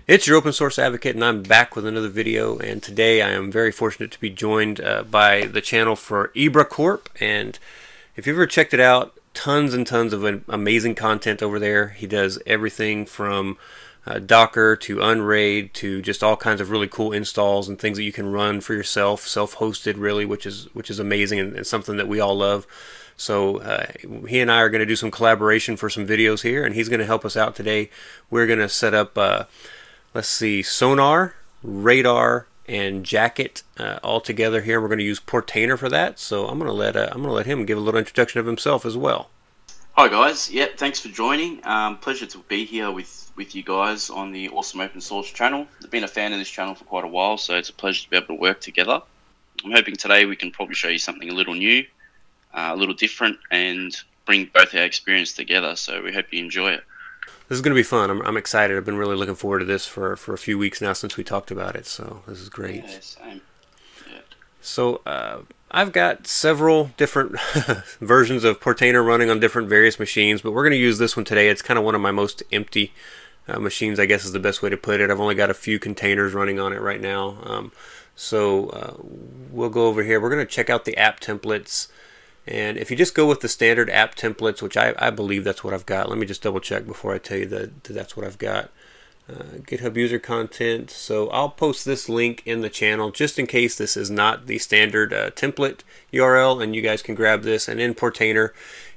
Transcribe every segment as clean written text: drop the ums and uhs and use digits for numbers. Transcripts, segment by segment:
It's your open source advocate, and I'm back with another video. And today I am very fortunate to be joined by the channel for IBRACORP. And if you've ever checked it out, tons and tons of amazing content over there. He does everything from Docker to Unraid to just all kinds of really cool installs and things that you can run for yourself, self-hosted really, which is amazing and something that we all love. So he and I are going to do some collaboration for some videos here, and he's going to help us out today. We're going to set up let's see, Sonarr, Radarr, and Jackett all together here. We're going to use Portainer for that. So I'm going to let him give a little introduction of himself as well. Hi guys, yep, thanks for joining. Pleasure to be here with you guys on the awesome open source channel. I've been a fan of this channel for quite a while, so it's a pleasure to be able to work together. I'm hoping today we can probably show you something a little new, a little different, and bring both our experience together. So we hope you enjoy it. This is going to be fun. I'm excited. I've been really looking forward to this for a few weeks now since we talked about it. So this is great. Yeah, same. Yeah. So I've got several different versions of Portainer running on different various machines, but we're going to use this one today. It's kind of one of my most empty machines, I guess is the best way to put it. I've only got a few containers running on it right now. So we'll go over here. We're going to check out the app templates. And if you just go with the standard app templates, which I believe that's what I've got. Let me just double check before I tell you that that's what I've got. GitHub user content. So I'll post this link in the channel just in case this is not the standard template URL, and you guys can grab this. And in Portainer,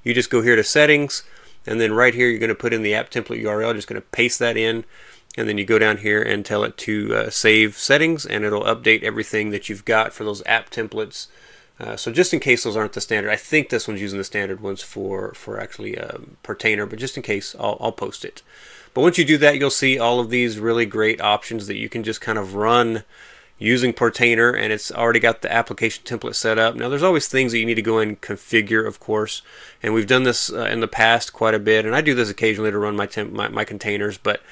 you just go here to settings, and then right here you're going to put in the app template URL. Just going to paste that in, and then you go down here and tell it to save settings, and it'll update everything that you've got for those app templates. So just in case those aren't the standard, I think this one's using the standard ones for actually Portainer, but just in case, I'll post it. But once you do that, you'll see all of these really great options that you can just kind of run using Portainer, and it's already got the application template set up. Now there's always things that you need to go and configure, of course, and we've done this in the past quite a bit, and I do this occasionally to run my containers, but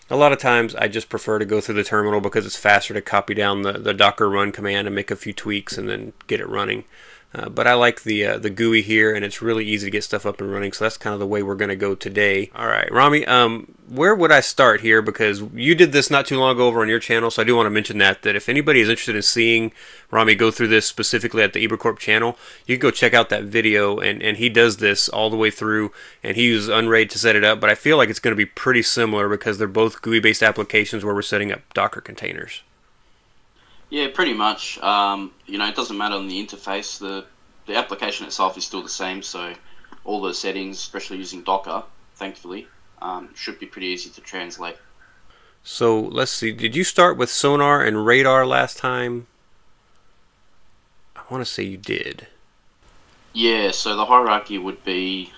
a lot of times I just prefer to go through the terminal because it's faster to copy down the Docker run command and make a few tweaks and then get it running. But I like the GUI here, and it's really easy to get stuff up and running, so that's kind of the way we're going to go today. All right, Rami, where would I start here? Because you did this not too long ago over on your channel, so I do want to mention that if anybody is interested in seeing Rami go through this specifically at the IBRACORP channel, you can go check out that video, and he does this all the way through, and he uses Unraid to set it up, but I feel like it's going to be pretty similar because they're both GUI-based applications where we're setting up Docker containers. Yeah, pretty much. You know, it doesn't matter on the interface. The application itself is still the same, so all the settings, especially using Docker, thankfully, should be pretty easy to translate. So let's see. Did you start with Sonarr and Radarr last time? I want to say you did. Yeah, so the hierarchy would be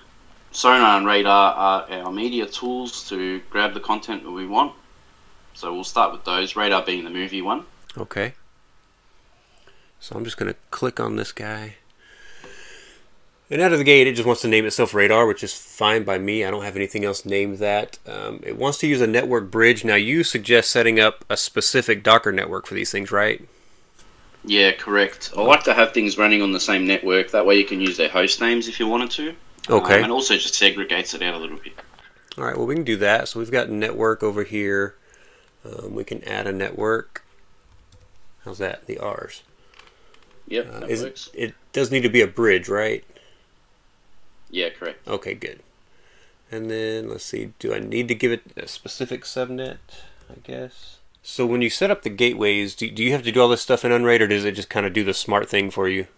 Sonarr and Radarr are our media tools to grab the content that we want. So we'll start with those, Radarr being the movie one. Okay. So I'm just going to click on this guy. And out of the gate, it just wants to name itself Radarr, which is fine by me. I don't have anything else named that. It wants to use a network bridge. Now, you suggest setting up a specific Docker network for these things, right? Yeah, correct. I like to have things running on the same network. That way you can use their host names if you wanted to. Okay. And also just segregates it out a little bit. All right, well, we can do that. So we've got network over here. We can add a network. How's that? The R's. Yep, that works. It does need to be a bridge, right? Yeah, correct. Okay, good. And then, let's see, do I need to give it a specific subnet, I guess? So when you set up the gateways, do you have to do all this stuff in Unraid, or does it just kind of do the smart thing for you?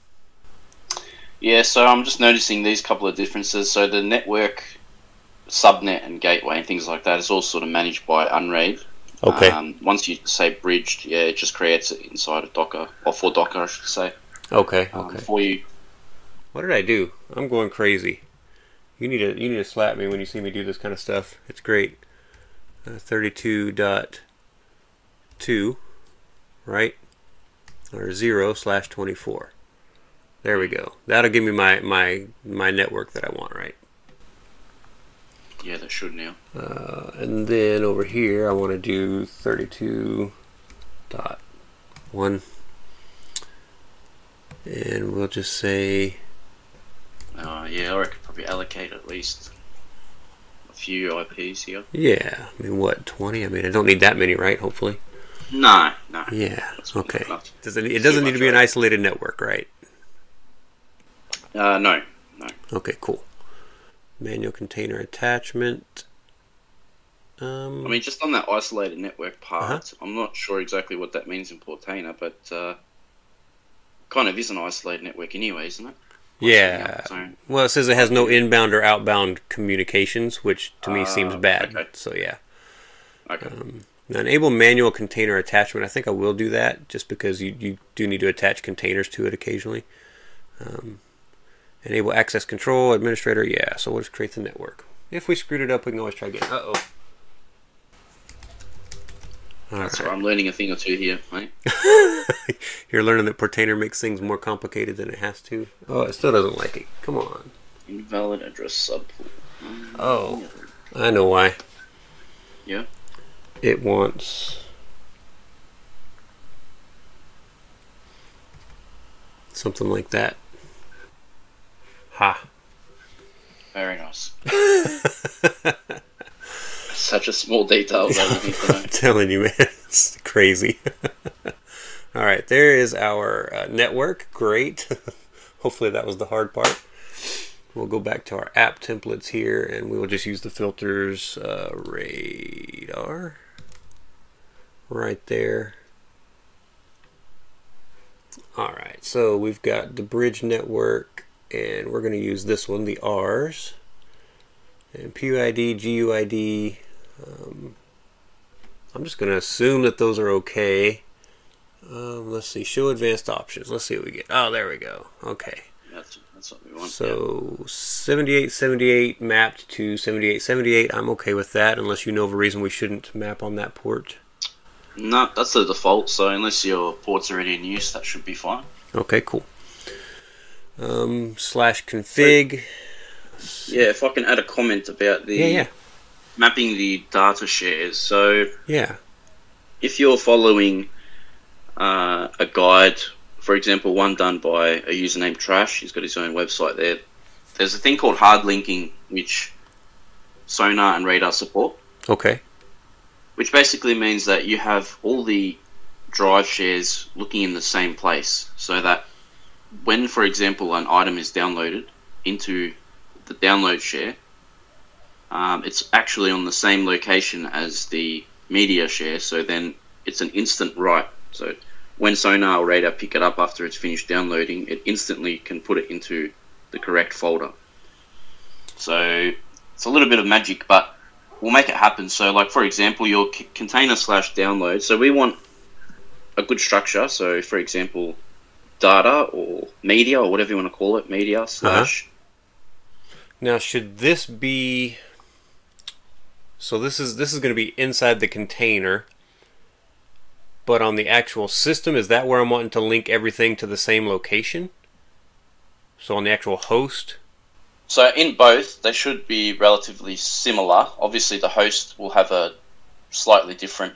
Yeah, so I'm just noticing these couple of differences. So the network, subnet, and gateway and things like that is all sort of managed by Unraid. Okay. Once you say bridged, yeah, it just creates it inside of Docker, or for Docker, I should say. Okay. Okay. For you. What did I do? I'm going crazy. You need to slap me when you see me do this kind of stuff. It's great. 32.2, right? Or 0/24. There we go. That'll give me my network that I want, right? Yeah, that should now. And then over here, I want to do 32.1, and we'll just say. Yeah, I reckon probably allocate at least few IPs here. Yeah, I mean, what, 20? I mean, I don't need that many, right? Hopefully. No. Yeah, okay. It It doesn't need to be an isolated network, right? No. Okay, cool. Manual container attachment. I mean, just on that isolated network part, I'm not sure exactly what that means in Portainer, but kind of is an isolated network anyway, isn't it? Yeah. Well, it says it has no inbound or outbound communications, which to me seems bad. Okay. So, yeah. Okay. Now, enable manual container attachment. I think I will do that just because you do need to attach containers to it occasionally. Enable access control, administrator. Yeah, so we'll just create the network. If we screwed it up, we can always try again. Uh-oh. That's right. I'm learning a thing or two here, mate. You're learning that Portainer makes things more complicated than it has to. Oh, it still doesn't like it. Come on. Invalid address subpool. Oh, I know why. Yeah? It wants something like that. Ha. Very nice. Such a small detail that you need to know. I'm telling you, man, it's crazy. All right, there is our network. Great. Hopefully that was the hard part. We'll go back to our app templates here, and we will just use the filters. Radarr. Right there. All right, so we've got the bridge network, and we're going to use this one, the R's. And PUID, GUID. I'm just going to assume that those are okay. Let's see, show advanced options. Let's see what we get. Oh, there we go. Okay. That's what we want. So 7878 mapped to 7878. I'm okay with that, unless you know of a reason we shouldn't map on that port. No, that's the default. So unless your port's already in use, that should be fine. Okay, cool. Slash config. Yeah, if I can add a comment about the mapping the data shares. So yeah, if you're following a guide, for example, one done by a user named Trash, he's got his own website there. There's a thing called hard linking, which Sonarr and Radarr support. Okay. Which basically means that you have all the drive shares looking in the same place, so that when, for example, an item is downloaded into the download share, it's actually on the same location as the media share, so then it's an instant write. So when Sonarr or Radarr pick it up after it's finished downloading, it instantly can put it into the correct folder. So it's a little bit of magic, but we'll make it happen. So like, for example, your container/download. So we want a good structure. So for example, data or media or whatever you want to call it, media slash. Now, should this be... So this is going to be inside the container, but on the actual system, is that where I'm wanting to link everything to the same location? So on the actual host? So in both, they should be relatively similar. Obviously, the host will have a slightly different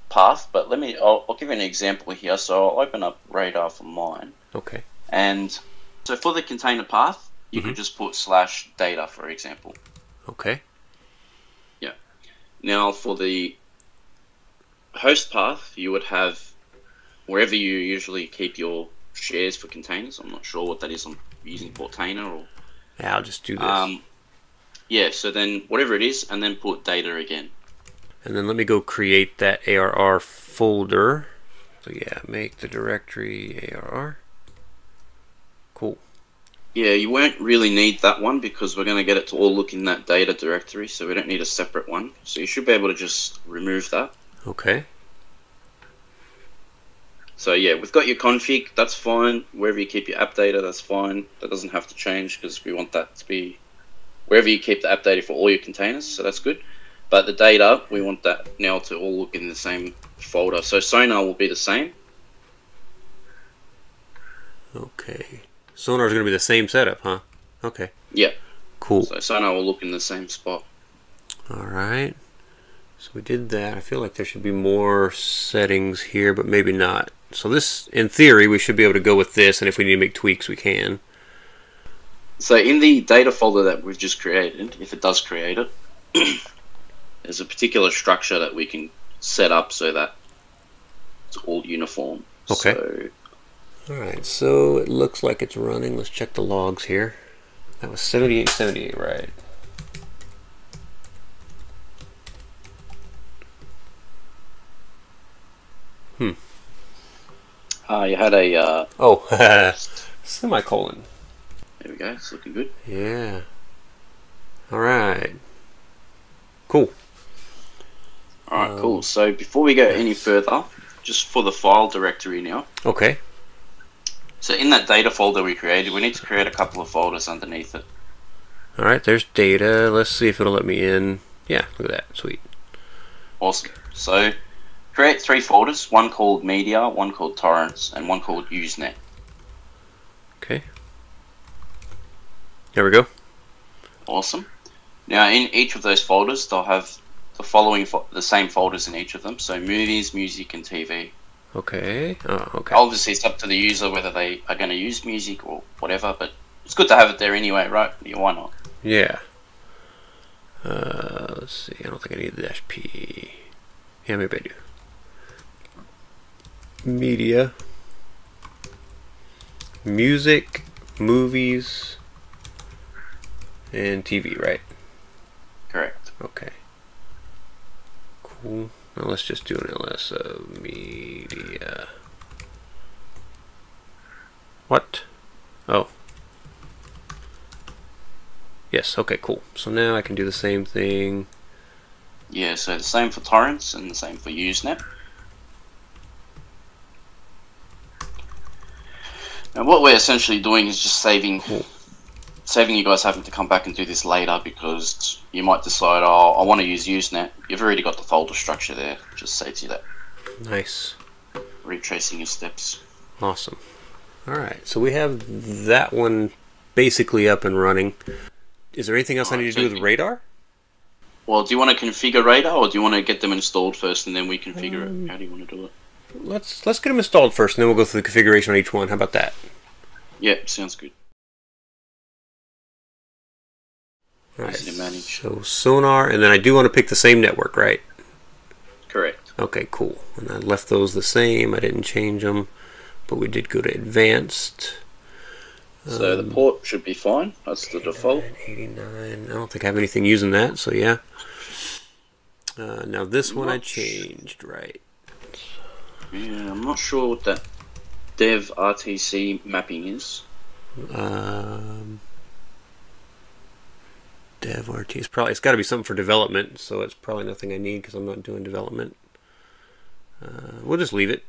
path, but I'll give you an example here. So I'll open up Radarr for mine. Okay. And so for the container path, you could just put /data, for example. Okay. Yeah. Now for the host path, you would have wherever you usually keep your shares for containers. I'm not sure what that is. I'm using Portainer or... Yeah, I'll just do this. Yeah, so then whatever it is, and then put data again. And then let me go create that ARR folder. So yeah, make the directory ARR. Cool. Yeah, you won't really need that one because we're going to get it to all look in that data directory, so we don't need a separate one. So you should be able to just remove that. Okay. So yeah, we've got your config, that's fine. Wherever you keep your app data, that's fine. That doesn't have to change because we want that to be wherever you keep the app data for all your containers, so that's good. But the data, we want that now to all look in the same folder. So Sonarr will be the same. Okay. Sonarr is going to be the same setup, huh? Okay. Yeah. Cool. So Sonarr will look in the same spot. All right. So we did that. I feel like there should be more settings here, but maybe not. So this, in theory, we should be able to go with this, and if we need to make tweaks, we can. So in the data folder that we've just created, if it does create it, there's a particular structure that we can set up so that it's all uniform. Okay. So, Alright, so it looks like it's running. Let's check the logs here. That was 7878, right? you had a... oh, semicolon. There we go, it's looking good. Yeah. Alright. Cool. Alright, cool. So before we go any further, just for the file directory now. Okay. So in that data folder we created, we need to create a couple of folders underneath it. Alright, there's data. Let's see if it'll let me in. Yeah, look at that. Sweet. Awesome. So create 3 folders, one called media, one called torrents, and one called Usenet. Okay. There we go. Awesome. Now in each of those folders, they'll have the following, the same folders in each of them. So movies, music, and TV. Okay. Oh, okay. Obviously, it's up to the user whether they are going to use music or whatever, but it's good to have it there anyway, right? Yeah, why not? Yeah. Let's see. I don't think I need the -p. Yeah, maybe I do. Media. Music, movies, and TV, right? Correct. Okay. Cool. Now let's just do an ls of media. What? Oh. Yes, okay, cool. So now I can do the same thing. Yeah, so the same for torrents and the same for Usenet. Now what we're essentially doing is just saving you guys having to come back and do this later, because you might decide, oh, I want to use Usenet. You've already got the folder structure there. It just saves you that. Nice. Retracing your steps. Awesome. Alright, so we have that one basically up and running. Is there anything else I need to do with Radarr? Well, do you want to configure Radarr, or do you want to get them installed first and then we configure it? How do you want to do it? Let's get them installed first, and then we'll go through the configuration on each one. How about that? Yeah, sounds good. Alright, Easy to manage. so Sonarr, and then I do want to pick the same network, right? Correct. Okay, cool. And I left those the same. I didn't change them, but we did go to advanced. So the port should be fine. That's the default. 89. I don't think I have anything using that, so yeah. Now this one I changed, right? Yeah, I'm not sure what that dev RTC mapping is. Dev RT is probably, it's got to be something for development, so it's probably nothing I need because I'm not doing development. We'll just leave it.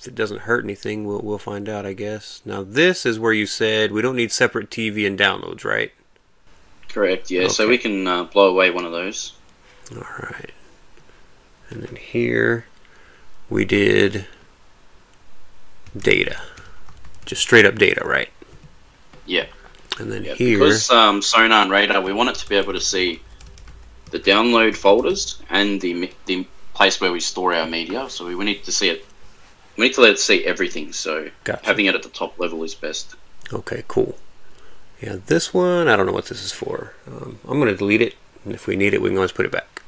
If it doesn't hurt anything, we'll find out, I guess. Now this is where you said we don't need separate TV and downloads, right? Correct. Yeah. Okay. So we can blow away one of those. All right. And then here we did data, just straight up data, right? Yeah. And then here, because Sonarr and Radarr, we want it to be able to see the download folders and the place where we store our media. So we need to see it. We need to let it see everything. So gotcha. Having it at the top level is best. Okay, cool. Yeah, this one, I don't know what this is for. I'm going to delete it, and if we need it, we can always put it back.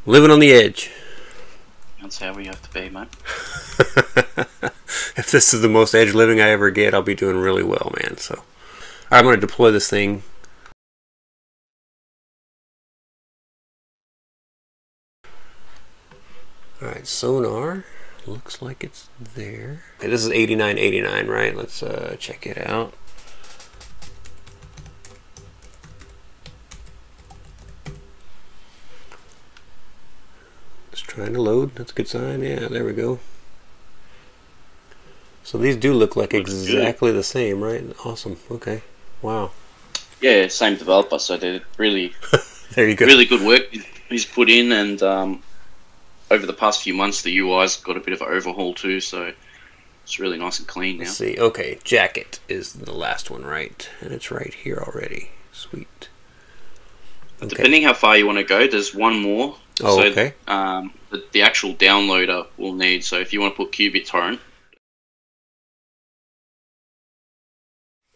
Living on the edge. That's how we have to be, mate. If this is the most edge living I ever get, I'll be doing really well, man. So, all right, I'm going to deploy this thing. All right, Sonarr. Looks like it's there. Okay, this is 8989, right? Let's check it out. It's trying to load. That's a good sign. Yeah, there we go. So these do look like exactly the same, right? Awesome. Okay. Wow. Yeah, same developer. So they're really, there you go. Really good work he's put in, and over the past few months, the UI's got a bit of an overhaul too. So it's really nice and clean now. Let's see. Okay, Jackett is the last one, right? And it's right here already. Sweet. Okay. Depending how far you want to go, there's one more. Oh, so, okay. The actual downloader will need. So if you want to put QBittorrent.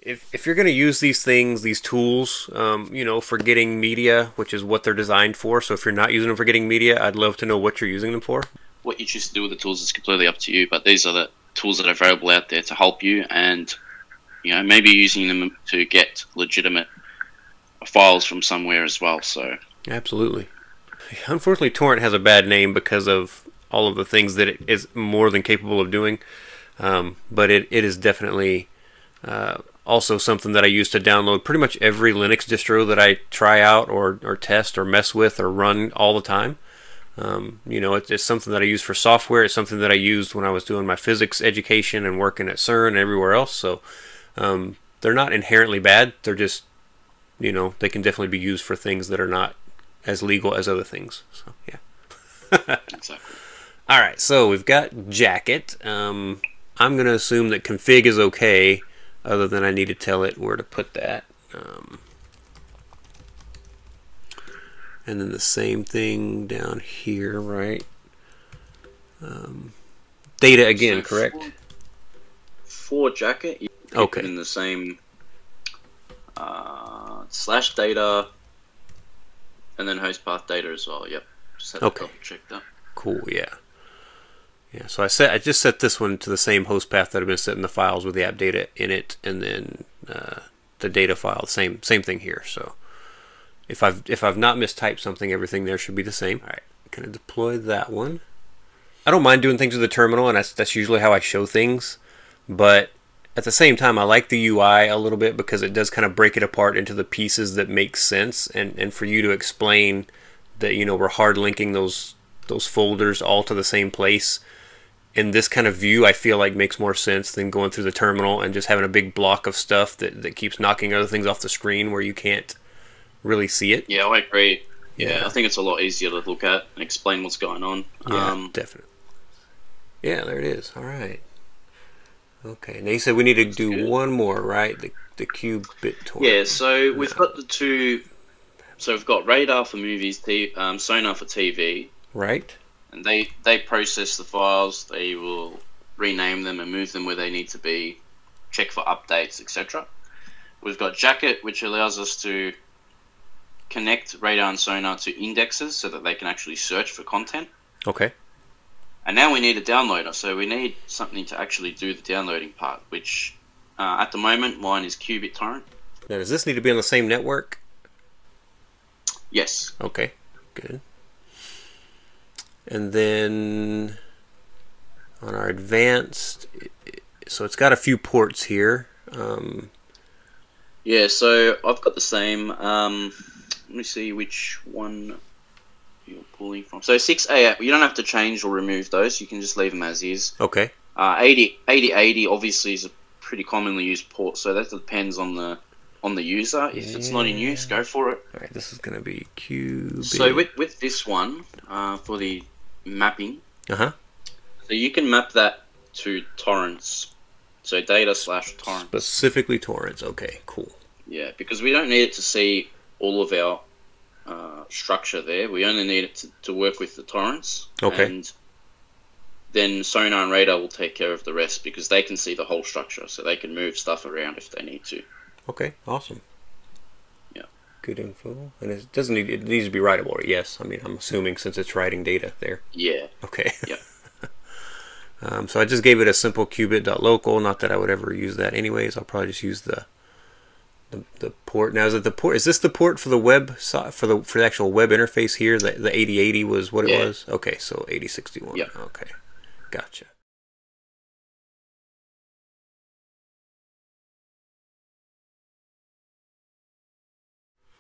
if you're going to use these things, these tools, you know, for getting media, which is what they're designed for. So if you're not using them for getting media, I'd love to know what you're using them for. What you choose to do with the tools is completely up to you, but these are the tools that are available out there to help you, and you know, maybe using them to get legitimate files from somewhere as well. So absolutely. Unfortunately, torrent has a bad name because of all of the things that it is more than capable of doing, but it is definitely also something that I use to download pretty much every Linux distro that I try out or test or mess with or run all the time. You know, it's something that I use for software. It's something that I used when I was doing my physics education and working at CERN and everywhere else. So they're not inherently bad. They're just, you know, they can definitely be used for things that are not as legal as other things. So yeah. Exactly. All right, so we've got Jackett. I'm going to assume that config is okay, other than I need to tell it where to put that. And then the same thing down here, right? Data again, so correct? For Jackett, you keep it in the same /data, and then host path data as well. Yep. Just had to double check that. Cool. Yeah. Yeah. So I just set this one to the same host path that I've been setting the files with the app data in it, and then the data file, same thing here. So if I've not mistyped something, everything there should be the same. All right. Gonna deploy that one. I don't mind doing things with the terminal, and that's usually how I show things, but at the same time, I like the UI a little bit because it does kind of break it apart into the pieces that make sense, and for you to explain that, you know, we're hard linking those folders all to the same place in this kind of view, I feel like makes more sense than going through the terminal and just having a big block of stuff that keeps knocking other things off the screen where you can't really see it. Yeah, I agree. Yeah, I think it's a lot easier to look at and explain what's going on. Yeah, definitely. Yeah, there it is. All right. Okay, now you said we need to do one more, right? The QBittorrent. Yeah, so we've got the two. So we've got Radarr for movies, Sonarr for TV. Right. And they process the files. They will rename them and move them where they need to be, check for updates, etc. We've got Jackett, which allows us to connect Radarr and Sonarr to indexes so that they can actually search for content. Okay. And now we need a downloader, so we need something to actually do the downloading part, which at the moment mine is QBittorrent. Now, does this need to be on the same network? Yes. Okay, good. And then on our advanced, so it's got a few ports here. Yeah, so I've got the same. Let me see which one you're pulling from. So 6A, you don't have to change or remove those. You can just leave them as is. Okay. 8080 obviously is a pretty commonly used port, so that depends on the user. If it's not in use, go for it. All right, this is going to be QB. So with this one, for the mapping, so you can map that to torrents. So data/torrents. Specifically torrents. Okay, cool. Yeah, because we don't need it to see all of our structure there. We only need it to work with the torrents. Okay. And then Sonarr and Radarr will take care of the rest because they can see the whole structure, so they can move stuff around if they need to. Okay, awesome. Yeah. Good info. And it doesn't need, it needs to be writable, yes. I mean, I'm assuming since it's writing data there. Yeah. Okay. Yeah. So I just gave it a simple qubit.local. Not that I would ever use that anyways. I'll probably just use the port. Now, is it the port? Is this the port for the web for the actual web interface here? The 8080 was what it was. Okay, so 8061. Yeah. Okay, gotcha.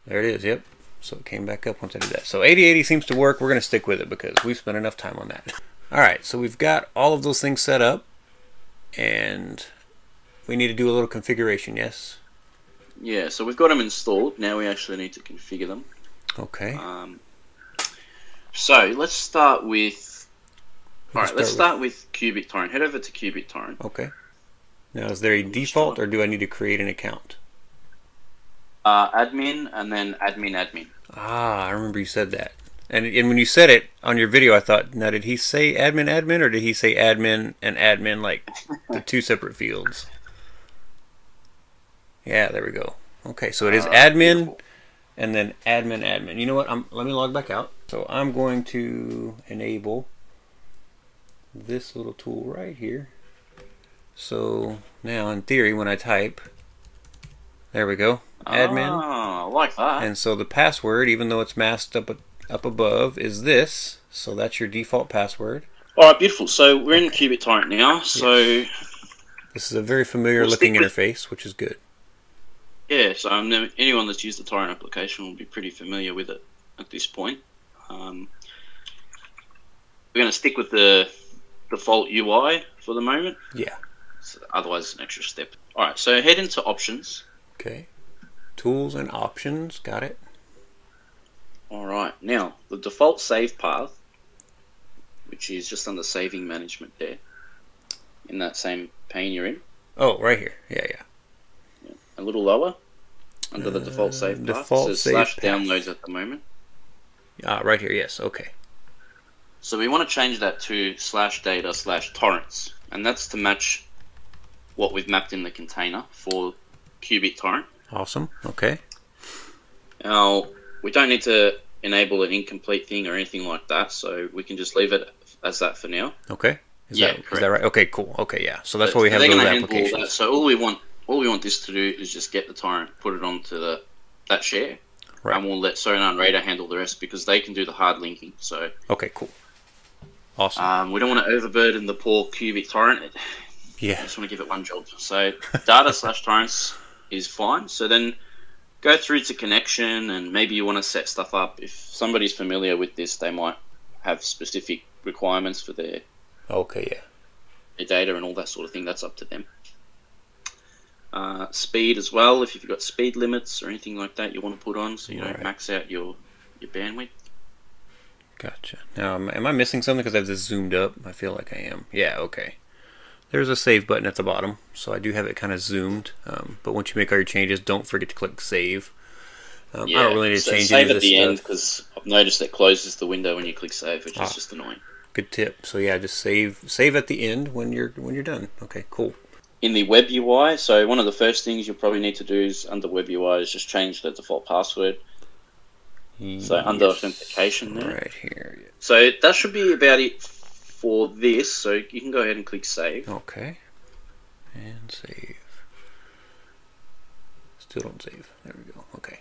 There it is. Yep. So it came back up once I did that. So 8080 seems to work. We're going to stick with it because we've spent enough time on that. All right. So we've got all of those things set up, and we need to do a little configuration. Yes. Yeah. So we've got them installed. Now we actually need to configure them. Okay. So let's start with. All right. Let's start with QBittorrent. Head over to QBittorrent. Okay. Now, is there a default, or do I need to create an account? Admin and then admin. Ah, I remember you said that. And when you said it on your video, I thought, now did he say admin, or did he say admin and admin, like the two separate fields? Yeah, there we go. Okay, so it is admin, beautiful. and then admin. You know what? Let me log back out. So I'm going to enable this little tool right here. So now, in theory, when I type, there we go, admin. Ah, I like that. And so the password, even though it's masked up above, is this. So that's your default password. All right, beautiful. So we're in QBittorrent now. So this is a very familiar looking interface, which is good. Yeah, so anyone that's used the torrent application will be pretty familiar with it at this point. We're going to stick with the default UI for the moment. Yeah. So otherwise, it's an extra step. All right, so head into options. Okay. Tools and options. Got it. All right. Now, the default save path, which is just under saving management there, in that same pane you're in. Oh, right here. Yeah. A little lower, under the default save path. Default it says save /downloads at the moment. Right here. Yes. Okay. So we want to change that to /data/torrents, and that's to match what we've mapped in the container for QBittorrent. Awesome. Okay. Now, we don't need to enable an incomplete thing or anything like that, so we can just leave it as that for now. Okay. Is that right? Okay, cool. Okay, yeah. So that's But why we have they're those gonna handle applications. that. So all we want this to do is just get the torrent, put it onto that share, Right. and we'll let Sonarr and Radarr handle the rest because they can do the hard linking. So Okay, cool. Awesome. we don't want to overburden the poor QBittorrent. Yeah. I just want to give it one job. So data/torrents is fine. So then go through to connection, and maybe you want to set stuff up. If somebody's familiar with this, they might have specific requirements for their data and all that sort of thing. That's up to them. Speed as well. If you've got speed limits or anything like that you want to put on, so you don't max out your bandwidth. Gotcha. Now, am I missing something because I have this zoomed up? I feel like I am. Yeah, okay. There's a save button at the bottom, so I do have it kind of zoomed. But once you make all your changes, don't forget to click save. I don't really need to change any save of at this the end stuff. because I've noticed it closes the window when you click save, which is just annoying. Good tip. So yeah, just save at the end when you're done. Okay, cool. In the web UI, so one of the first things you'll probably need to do is under web UI is just change the default password. So under authentication there. Right here. Yeah. So that should be about it for this. So you can go ahead and click save. Okay. And save. Still don't save. There we go. Okay.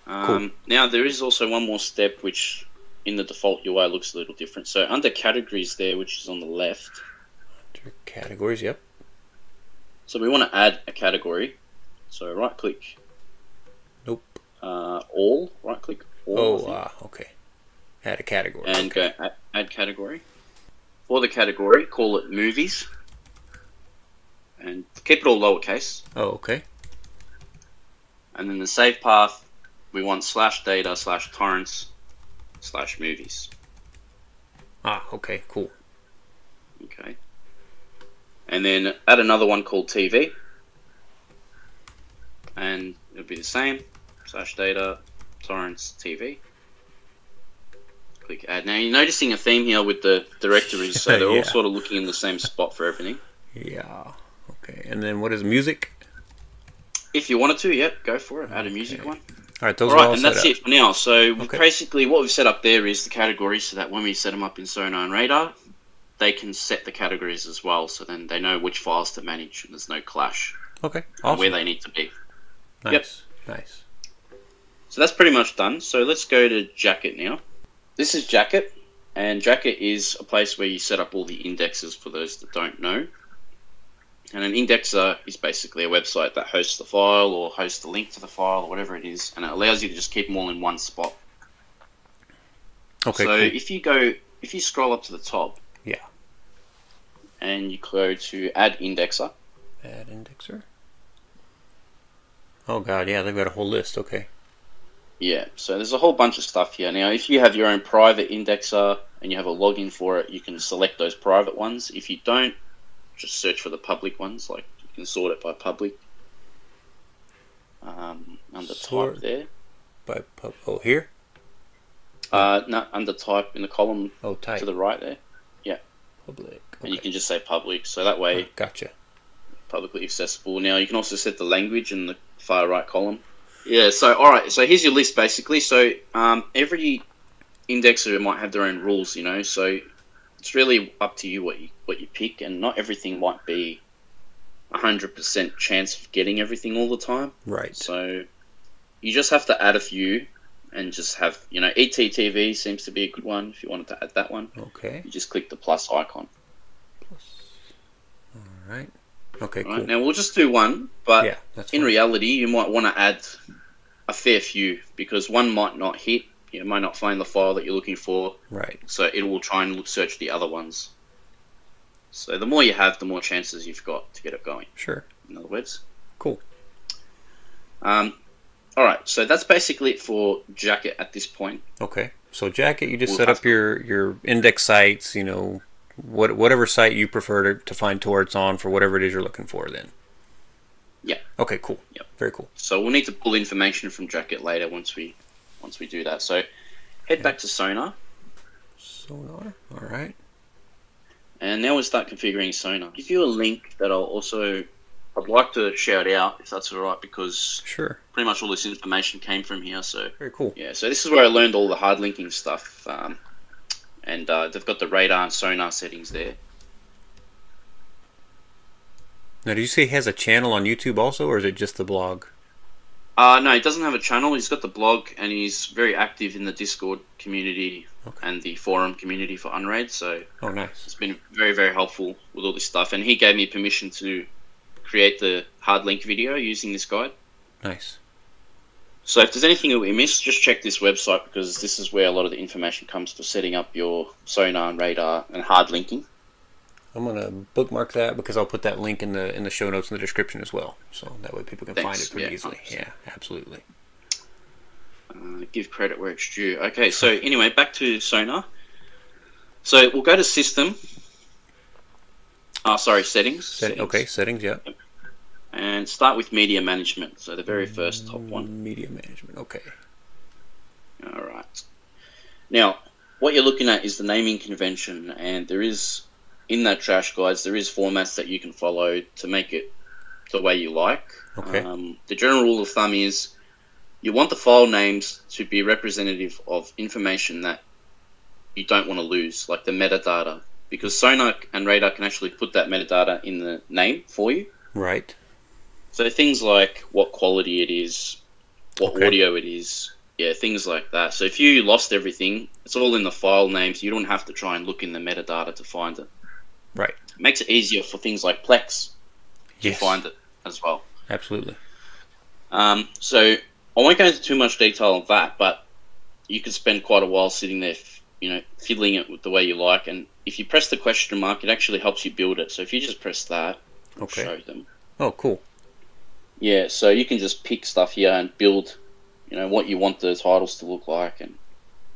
Cool. Now there is also one more step which in the default UI looks a little different. So under categories there, which is on the left. Under categories, yep. So we want to add a category. So right click. Nope. All. Right click. All. Okay. Add a category. And go add category. For the category, call it movies. And keep it all lowercase. Oh, okay. And then the save path, we want /data/torrents/movies. Okay, cool. Okay. And then add another one called TV. And it'll be the same. /data/torrents/TV. Click add. Now you're noticing a theme here with the directories, so they're all sort of looking in the same spot for everything. Yeah. Okay. And then what is music? If you wanted to, yep, go for it. Add a music one. All right, those are all and set that's up. it for now. So basically what we've set up there is the categories so that when we set them up in Sonarr and Radarr, they can set the categories as well, so then they know which files to manage and there's no clash. Okay, awesome. And where they need to be. Nice, nice. So that's pretty much done. So let's go to Jackett now. This is Jackett, and Jackett is a place where you set up all the indexes for those that don't know. And an indexer is basically a website that hosts the file or hosts the link to the file or whatever it is, and it allows you to just keep them all in one spot. Okay. So cool. if you scroll up to the top, and you go to add indexer. Add indexer. Oh god, yeah, they've got a whole list. Okay. Yeah, so there's a whole bunch of stuff here. Now, if you have your own private indexer and you have a login for it, you can select those private ones. If you don't, just search for the public ones. Like you can sort it by public. Under type there. By here. No, under type in the column. Type to the right there. Yeah. Public. Okay. And you can just say public, so that way. Gotcha. publicly accessible. Now you can also set the language in the far right column. Yeah, so alright, so here's your list basically. So every indexer might have their own rules, you know, so it's really up to you what you pick, and not everything might be 100% chance of getting everything all the time. Right. So you just have to add a few and just have, you know, ETTV seems to be a good one if you wanted to add that one. Okay. You just click the plus icon. Alright. Okay, Right, cool. now we'll just do one, but Yeah, that's in fine. reality you might want to add a fair few, because one might not hit, you might not find the file that you're looking for, Right. so it will try and search the other ones. So the more you have, the more chances you've got to get it going, Sure. in other words. Cool. Alright, so that's basically it for Jackett at this point. Okay. So Jackett, you just We'll set have up your index sites, you know, whatever site you prefer to find torrents on for whatever it is you're looking for then. Yeah. Okay, cool. Yep. Very cool. So we'll need to pull information from Jackett later once we do that. So head back to Sonarr, Sonarr. Alright. and now we'll start configuring Sonarr. I'll give you a link that I'd like to shout out, if that's alright, because Sure. pretty much all this information came from here. So Very cool. yeah, so this is where I learned all the hard linking stuff, and they've got the Radarr and Sonarr settings there. Now, did you say he has a channel on YouTube also, or is it just the blog? No, he doesn't have a channel. He's got the blog, and he's very active in the Discord community and the forum community for Unraid. So Oh, nice. it's been very, very helpful with all this stuff. And he gave me permission to create the hard link video using this guide. Nice. So if there's anything that we missed, just check this website, because this is where a lot of the information comes for setting up your Sonarr and Radarr and hard linking. I'm gonna bookmark that because I'll put that link in the show notes in the description as well, so that way people can find Thanks. it pretty Yeah, easily. 100%. Yeah, absolutely. Give credit where it's due. Okay, so anyway, back to Sonarr. So we'll go to System. Settings. Okay, settings. Yeah. And start with Media Management. So the very first top one. Media management. Okay. All right. Now, what you're looking at is the naming convention, and there is, in that trash guides, there is formats that you can follow to make it the way you like. Okay. The general rule of thumb is you want the file names to be representative of information that you don't want to lose, like the metadata, because Sonarr and Radarr can actually put that metadata in the name for you. Right. So things like what quality it is, what Okay. audio it is, yeah, things like that. So if you lost everything, it's all in the file names. You don't have to try and look in the metadata to find it. Right. It makes it easier for things like Plex to Yes. find it as well. Absolutely. So I won't go into too much detail on that, but you could spend quite a while sitting there, fiddling it with the way you like. And if you press the question mark, it actually helps you build it. So if you just press that, I'll Okay. show them. Oh, cool. Yeah, so you can just pick stuff here and build, what you want the titles to look like. And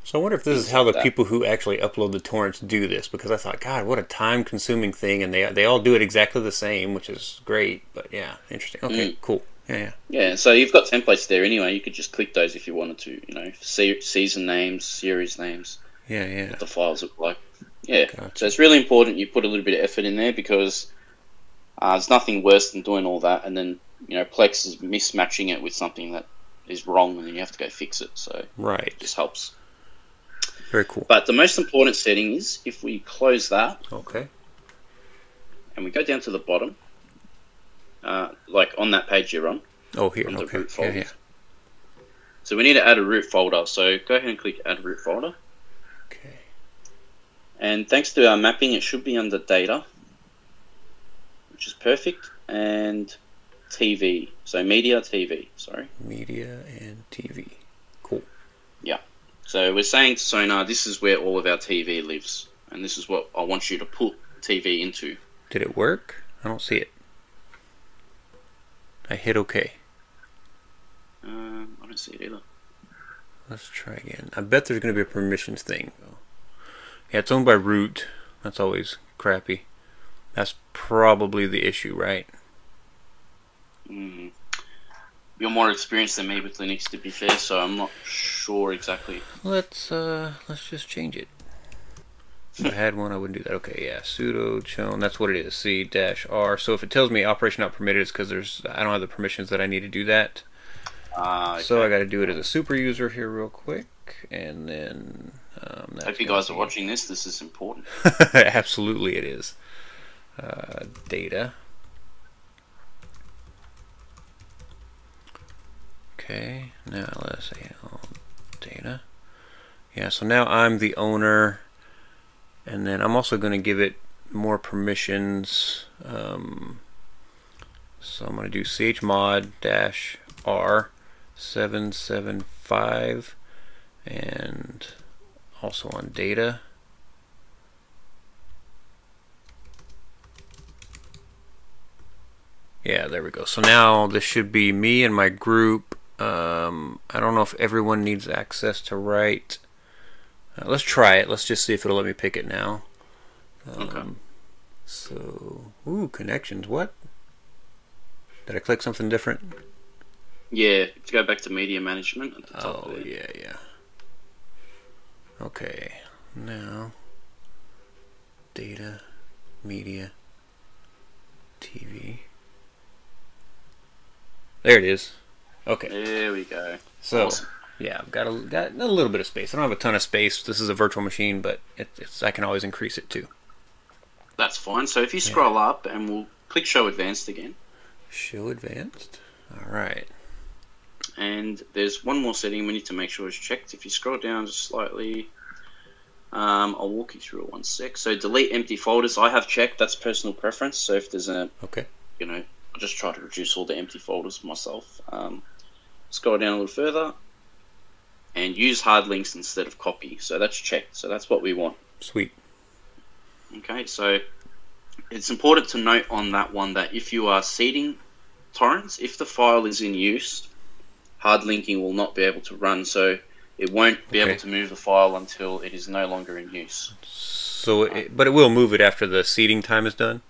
So I wonder if this is Things how like the that. people who actually upload the torrents do this, because I thought, God, what a time-consuming thing, and they all do it exactly the same, which is great. But yeah, interesting. Okay, cool. Yeah. yeah, so you've got templates there anyway. You could just click those if you wanted to, season names, series names, Yeah. what the files look like. Yeah, Gotcha. so it's really important you put a little bit of effort in there, because there's nothing worse than doing all that and then, Plex is mismatching it with something that is wrong, and then you have to go fix it. So Right. it just helps. Very cool. But the most important setting is if we close that Okay. and we go down to the bottom, like on that page you're on, Oh, here. on the Okay. root Yeah, folder. yeah. So we need to add a root folder. So go ahead and click Add Root Folder. Okay. And thanks to our mapping, it should be under Data, which is perfect, and TV. So Media, TV, sorry. Media and TV. Cool. Yeah. So we're saying to Sonarr, this is where all of our TV lives, and this is what I want you to put TV into. Did it work? I don't see it. I hit OK. I don't see it either. Let's try again. I bet there's going to be a permissions thing. Yeah, it's owned by root. That's always crappy. That's probably the issue, right? You're more experienced than me with Linux, to be fair, so I'm not sure exactly. Let's just change it. If I had one, I wouldn't do that. Okay, yeah, sudo chown. That's what it is. C-R. So if it tells me operation not permitted, it's because I don't have the permissions that I need to do that. Okay. So I got to do it as a super user here real quick, and then. Hope you guys are watching this. This is important. Absolutely, it is. Data. Okay, now let's say data. Yeah, so now I'm the owner, and then I'm also going to give it more permissions. So I'm going to do chmod-r775, and also on data. Yeah, there we go. So now this should be me and my group. I don't know if everyone needs access to write. Let's try it. Let's just see if it'll let me pick it now. Okay. So, ooh, connections. What? Did I click something different? Yeah, to go back to media management at the top there. Yeah. Okay, now data, media, TV. There it is. Okay. There we go. So, awesome. Yeah, I've got a little bit of space. I don't have a ton of space. This is a virtual machine, but I can always increase it too. That's fine. So if you scroll up, and we'll click Show Advanced again. Show Advanced. All right. And there's one more setting we need to make sure is checked. If you scroll down just slightly, I'll walk you through it 1 sec. So delete empty folders, I have checked. That's personal preference. So if there's I just try to reduce all the empty folders myself. Scroll down a little further, and use hard links instead of copy. So that's checked. So that's what we want. Sweet. Okay, so it's important to note on that one that if you are seeding torrents, if the file is in use, hard linking will not be able to run, so it won't be able to move the file until it is no longer in use. So, but it will move it after the seeding time is done?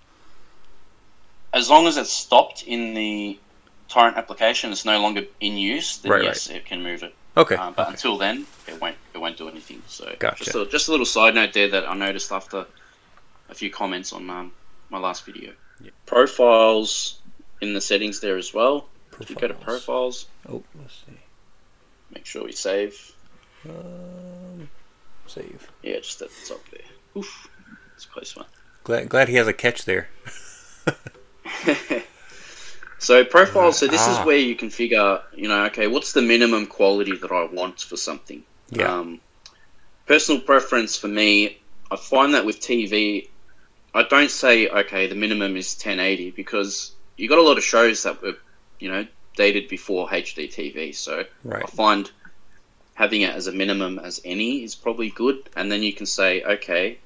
As long as it's stopped in the torrent application, it's no longer in use, then yes, it can move it. Okay. But until then, it won't do anything. So gotcha. just a little side note there that I noticed after a few comments on my last video. Yep. Profiles in the settings there as well. If you go to profiles, let's see. Make sure we save. Save. Yeah, just at the top there. Oof, it's a close one. Glad he has a catch there. So profiles. So this is where you configure. Okay, what's the minimum quality that I want for something? Yeah. Personal preference for me, I find that with TV, I don't say okay the minimum is 1080 because you got a lot of shows that were dated before HD TV. So I find having it as a minimum as any is probably good, and then you can say okay,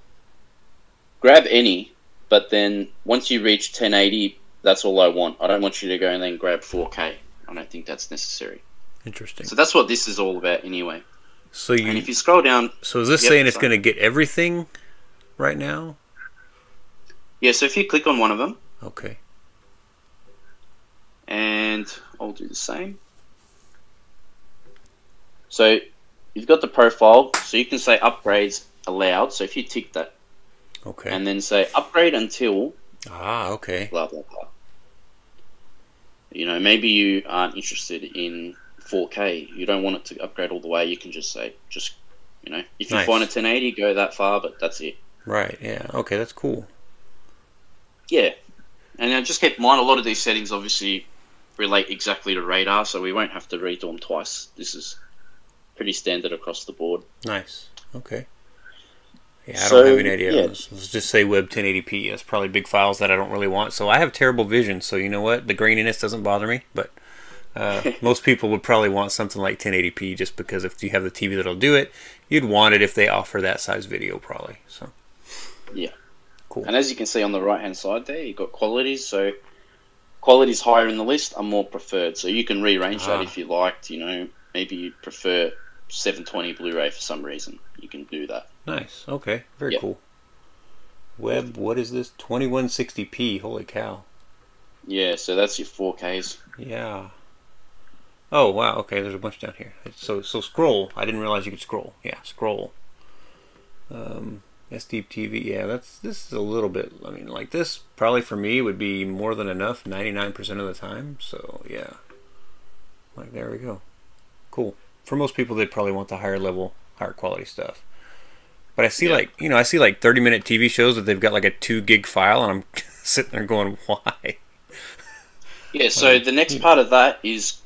grab any, but then once you reach 1080. That's all I want. I don't want you to go and then grab 4K. I don't think that's necessary. Interesting. So that's what this is all about anyway. And if you scroll down... So is this saying it's going to get everything right now? Yeah, so if you click on one of them... Okay. And I'll do the same. So you've got the profile. So you can say upgrades allowed. So if you tick that... Okay. And then say upgrade until... okay. Blah, blah, blah. Maybe you aren't interested in 4K. You don't want it to upgrade all the way. You can just say, if you find a 1080, go that far, but that's it. Right, yeah. Okay, that's cool. Yeah. And just keep in mind, a lot of these settings obviously relate exactly to Radarr, so we won't have to redo them twice. This is pretty standard across the board. Nice. Okay. Yeah, I don't have any idea. Yeah. Let's just say Web 1080p. That's probably big files that I don't really want. So I have terrible vision, so you know what? The graininess doesn't bother me, but most people would probably want something like 1080p just because if you have the TV that'll do it, you'd want it if they offer that size video probably. So yeah. Cool. And as you can see on the right-hand side there, you've got qualities. So qualities higher in the list are more preferred. So you can rearrange that if you liked. Maybe you'd prefer 720 Blu-ray for some reason. You can do that. Nice. Okay. Very cool. Web, what is this? 2160p. Holy cow. Yeah, so that's your 4Ks. Yeah. Oh, wow. Okay, there's a bunch down here. So scroll. I didn't realize you could scroll. Yeah, scroll. SD TV, yeah, this is a little bit, I mean, like this probably for me would be more than enough 99% of the time, so yeah. Like there we go. Cool. For most people they'd probably want the higher level, higher quality stuff. But I see like, you know, I see like 30-minute TV shows that they've got like a 2 gig file and I'm sitting there going, why? Yeah, so the next part of that is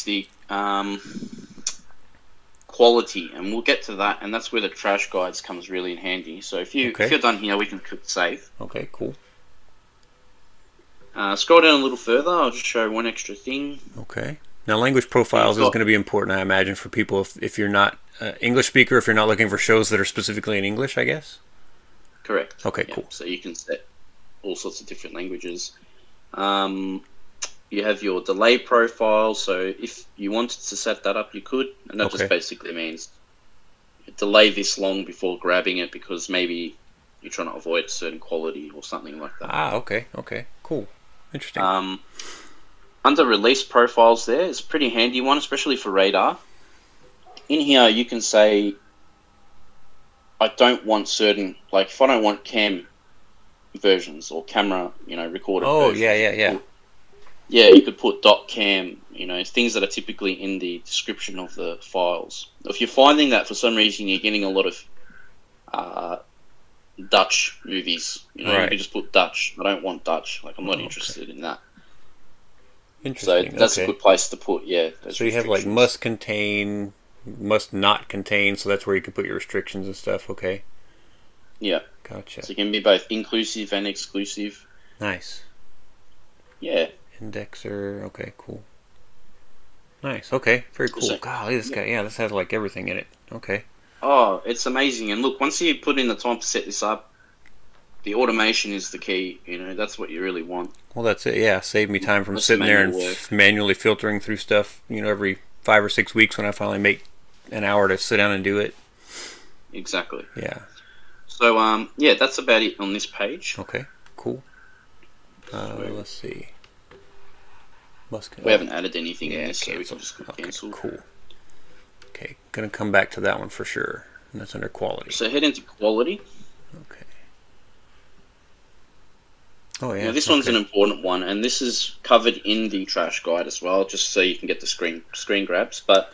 the quality, and we'll get to that, and that's where the trash guides comes really in handy. So if you're done here, we can click save. Okay, cool. Scroll down a little further. I'll just show one extra thing. Okay. Now language profiles is going to be important, I imagine, for people if you're not English speaker, if you're not looking for shows that are specifically in English, I guess? Correct. Okay, cool. So you can set all sorts of different languages. You have your delay profile, so if you wanted to set that up, you could, and that just basically means delay this long before grabbing it because maybe you're trying to avoid certain quality or something like that. Ah, okay, cool, interesting. Under release profiles there, it's a pretty handy one, especially for Radarr. In here, you can say, I don't want certain, like if I don't want cam versions or camera, recorded versions. Yeah. Yeah, you could put .cam, things that are typically in the description of the files. If you're finding that for some reason you're getting a lot of Dutch movies, you can just put Dutch. I don't want Dutch. Like, I'm not interested in that. Interesting. So that's a good place to put, So you have like must contain, must not contain, so that's where you can put your restrictions and stuff, okay? Yeah. Gotcha. So it can be both inclusive and exclusive. Nice. Yeah. Indexer, okay, cool. Nice, okay, very cool. So, golly, this guy, this has like everything in it. Okay. Oh, it's amazing. And look, once you put in the time to set this up, the automation is the key. That's what you really want. Well, that's it, yeah. Save me time from sitting there and manually filtering through stuff, every 5 or 6 weeks when I finally make an hour to sit down and do it. Exactly. Yeah. So, that's about it on this page. Okay, cool. Let's see. We haven't added anything in this, so we can just cancel. Cool. Okay, gonna come back to that one for sure. And that's under quality. So head into quality. Okay. Oh yeah. Now this one's an important one, and this is covered in the trash guide as well, just so you can get the screen grabs. But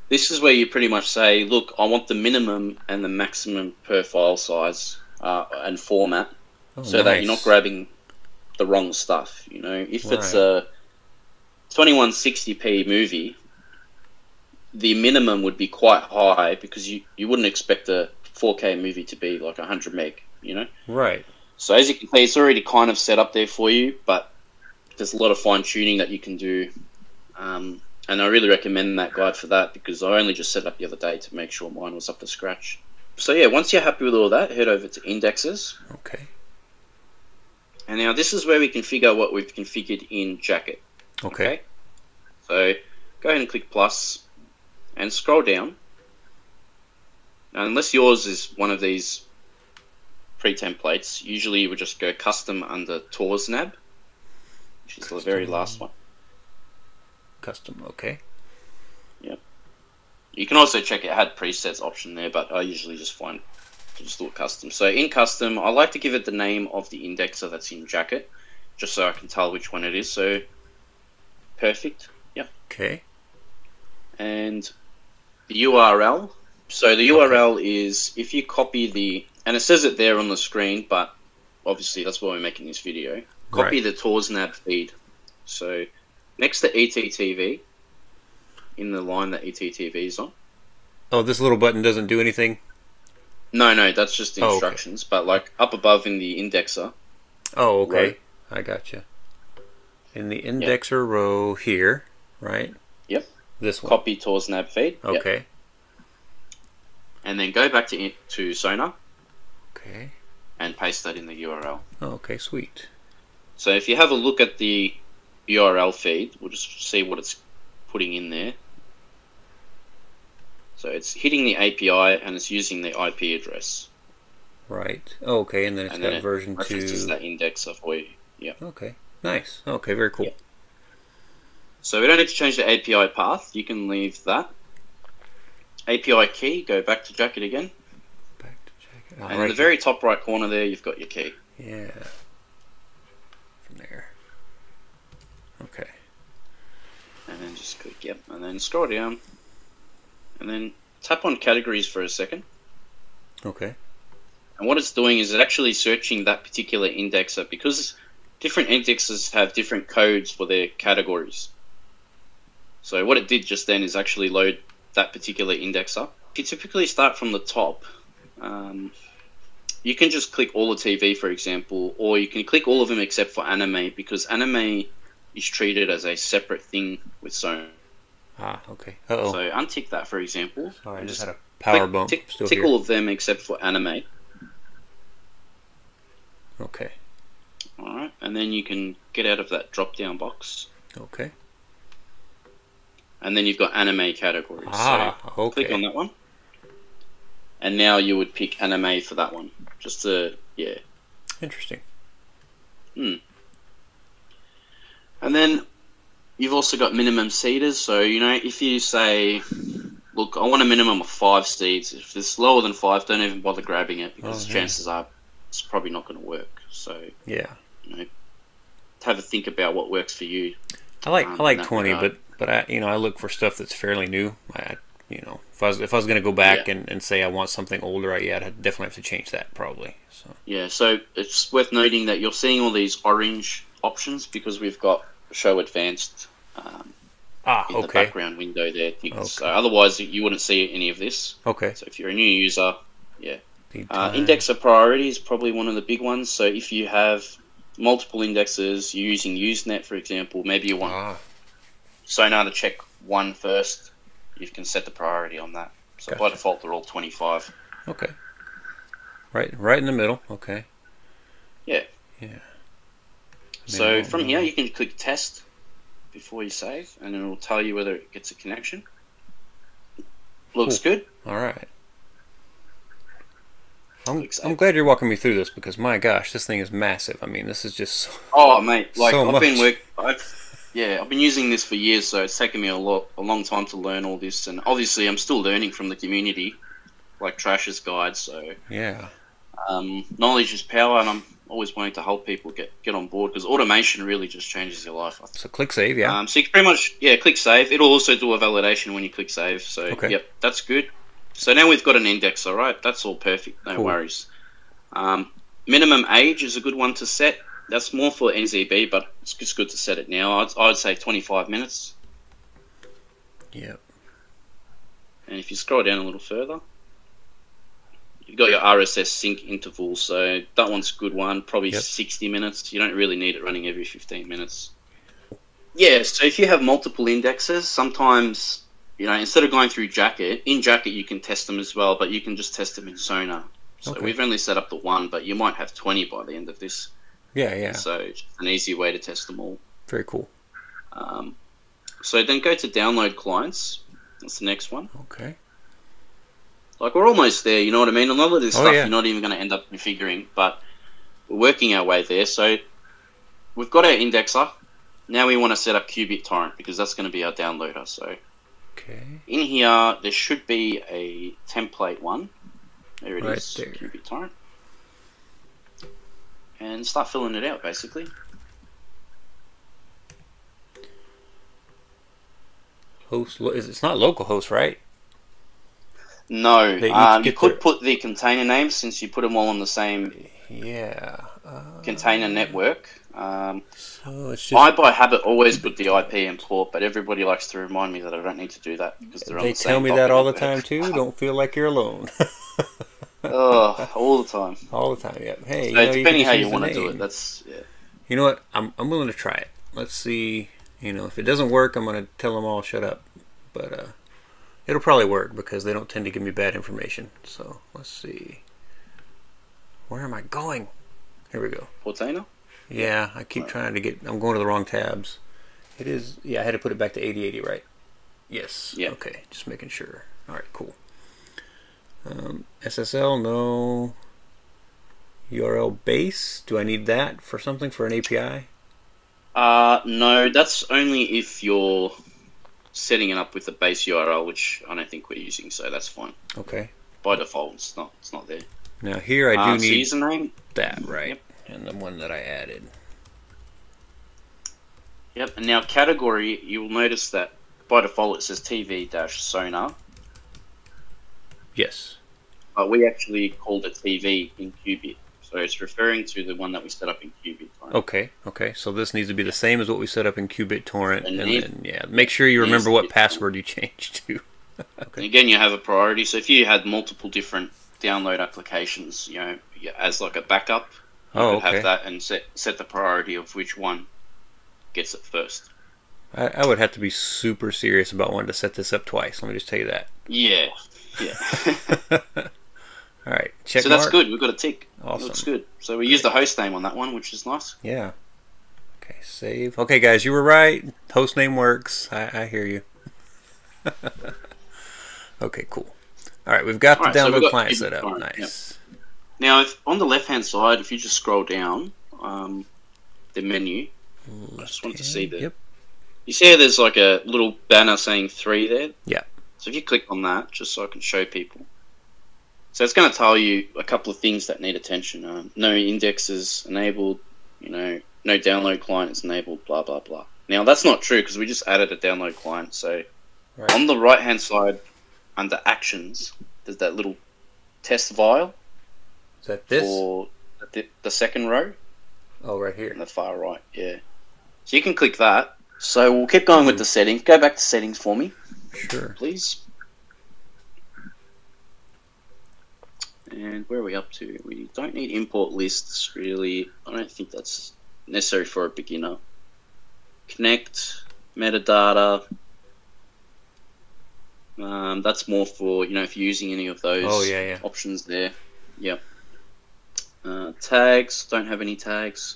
this is where you pretty much say, look, I want the minimum and the maximum per file size and format, that you're not grabbing the wrong stuff. If it's a 2160p movie, the minimum would be quite high because you wouldn't expect a 4K movie to be like 100 meg, Right. So as you can see, it's already kind of set up there for you, but there's a lot of fine tuning that you can do. And I really recommend that guide for that because I only just set up the other day to make sure mine was up to scratch. So yeah, once you're happy with all that, head over to indexes. Okay. And now this is where we configure what we've configured in Jackett. Okay. So go ahead and click plus and scroll down. Now, unless yours is one of these pre-templates, usually you would just go custom under TORSNAB, which is the very last one. Custom, okay. Yep. You can also check it had presets option there, but I usually just do it custom. So in custom, I like to give it the name of the indexer that's in Jackett, just so I can tell which one it is. So perfect. Yep. Okay. And the URL. So the URL is, if you copy and it says it there on the screen, but obviously that's why we're making this video. Copy the TORSNAB feed. So next to ETTV, in the line that ETTV is on. Oh, this little button doesn't do anything? No, that's just the instructions. But like up above in the indexer. Oh, okay. Row. I gotcha. In the indexer row here, right? Yep. This one. Copy TORSNAB feed. Okay. Yep. And then go back to Sonarr. Okay. And paste that in the URL. Oh, okay, sweet. So if you have a look at the URL feed, we'll just see what it's putting in there. So it's hitting the API and it's using the IP address. Right. Oh, okay, and then it's got version 2. References that indexer for you. Yeah. Okay. Nice. Okay, very cool. Yeah. So we don't need to change the API path. You can leave that. API key, go back to Jackett again. Back to Jackett. And in the very top right corner there, you've got your key. Yeah. From there. Okay. And then just click yep, and then scroll down, and then tap on categories for a second. Okay. And what it's doing is it's actually searching that particular indexer, because different indexes have different codes for their categories. So what it did just then is actually load that particular indexer. If you typically start from the top, you can just click all the TV, for example, or you can click all of them except for anime, because anime is treated as a separate thing with Sonarr. Ah, okay. Uh-oh. So untick that, for example. Sorry, I just had a power bump. Tick all of them except for anime. Okay. Alright, and then you can get out of that drop-down box. Okay. And then you've got anime categories. Ah, so okay. click on that one. And now you would pick anime for that one. Just to, yeah. Interesting. And then you've also got minimum seeders. So, you know, if you say, look, I want a minimum of 5 seeds. If it's lower than 5, don't even bother grabbing it, because chances are it's probably not going to work. So, yeah, you know, have a think about what works for you. I like 20, but I I look for stuff that's fairly new. If I was going to go back and say I want something older, I'd definitely have to change that probably. So yeah, so it's worth noting that you're seeing all these orange options because we've got show advanced in the background window there. So otherwise you wouldn't see any of this. Okay. So if you're a new user, yeah. Indexer priority is probably one of the big ones. So if you have multiple indexes, you're using Usenet, for example, maybe you want Sonarr to check one first. You can set the priority on that. So by default, they're all 25. Okay. Right in the middle. Okay. Yeah. Yeah. So from here, you can click test before you save, and it will tell you whether it gets a connection. Looks good. All right. I'm glad you're walking me through this, because my gosh, this thing is massive. I mean, this is just mate, like so I've been using this for years, so it's taken me a long time to learn all this, and obviously I'm still learning from the community, like Trash's guides. So yeah, knowledge is power, and I'm always wanting to help people get on board, because automation really just changes your life. So click save, yeah. So you can pretty much click save. It'll also do a validation when you click save. So yep, that's good. So now we've got an index, all right? That's all perfect, no worries. Minimum age is a good one to set. That's more for NZB, but it's just good to set it now. I'd say 25 minutes. Yep. And if you scroll down a little further, you've got your RSS sync interval, so that one's a good one, probably 60 minutes. You don't really need it running every 15 minutes. Yeah, so if you have multiple indexes, sometimes, instead of going through Jackett, in Jackett you can test them as well, but you can just test them in Sonarr. So we've only set up the 1, but you might have 20 by the end of this. Yeah. So it's an easy way to test them all. Very cool. So then go to download clients. That's the next one. Okay. Like, we're almost there, you know what I mean? A lot of this stuff you're not even going to end up configuring, but we're working our way there. So we've got our indexer. Now we want to set up QBittorrent, because that's going to be our downloader. So in here, there should be a template one. There it is, QBittorrent. And start filling it out, basically. Host, it's not localhost, right? No, you could put the container names, since you put them all on the same container network. So it's just, I, by habit, always put the IP and port, but everybody likes to remind me that I don't need to do that, because they're on the same. They tell me that all the time too. Don't feel like you're alone. All the time. All the time, yeah. Hey, so depending how you want to do it, that's You know what? I'm willing to try it. Let's see. If it doesn't work, I'm gonna tell them all shut up. But it'll probably work, because they don't tend to give me bad information. So let's see. Where am I going? Here we go. Portainer? Yeah, I keep trying to get. I'm going to the wrong tabs. It is. Yeah, I had to put it back to 8080, right? Yes. Yeah. Okay, just making sure. All right, cool. SSL, no. URL base, do I need that for something, for an API? No, that's only if you're setting it up with the base URL, which I don't think we're using, so that's fine. Okay. By default, it's not there. Now here I do need username. that, right? Yep. And the one that I added. Yep, and now category, you'll notice that by default it says TV-Sonarr. Yes. But we actually called it TV in QBit. So it's referring to the one that we set up in QBittorrent. Okay, okay. So this needs to be the same as what we set up in QBittorrent. And then, then, yeah, make sure you remember what password you changed to. Okay. And again, you have a priority. So if you had multiple different download applications, you know, as like a backup, you could have that and set the priority of which one gets it first. I would have to be super serious about wanting to set this up twice. Let me just tell you that. Yeah, yeah. All right, check. So that's good. We've got a tick. Awesome. Looks good. So we used the host name on that one, which is nice. Yeah. Okay, save. Okay, guys, you were right. Host name works. I hear you. Okay, cool. All right, we've got the download client set up. Nice. Yep. Now, on the left-hand side, if you just scroll down the menu, I just want to see the. Yep. You see how there's like a little banner saying 3 there? Yeah. So if you click on that, just so I can show people. So it's going to tell you a couple of things that need attention. No indexes enabled, you know, no download client is enabled, blah, blah, blah. Now, that's not true because we just added a download client. So on the right-hand side, under actions, there's that little test vial. Is that this? For the second row. Oh, right here. On the far right, yeah. So you can click that. So we'll keep going with the settings. Go back to settings for me. Sure. Please. And where are we up to? We don't need import lists, really. I don't think that's necessary for a beginner. Connect, metadata. That's more for, you know, if you're using any of those options there. Yep. Tags, don't have any tags.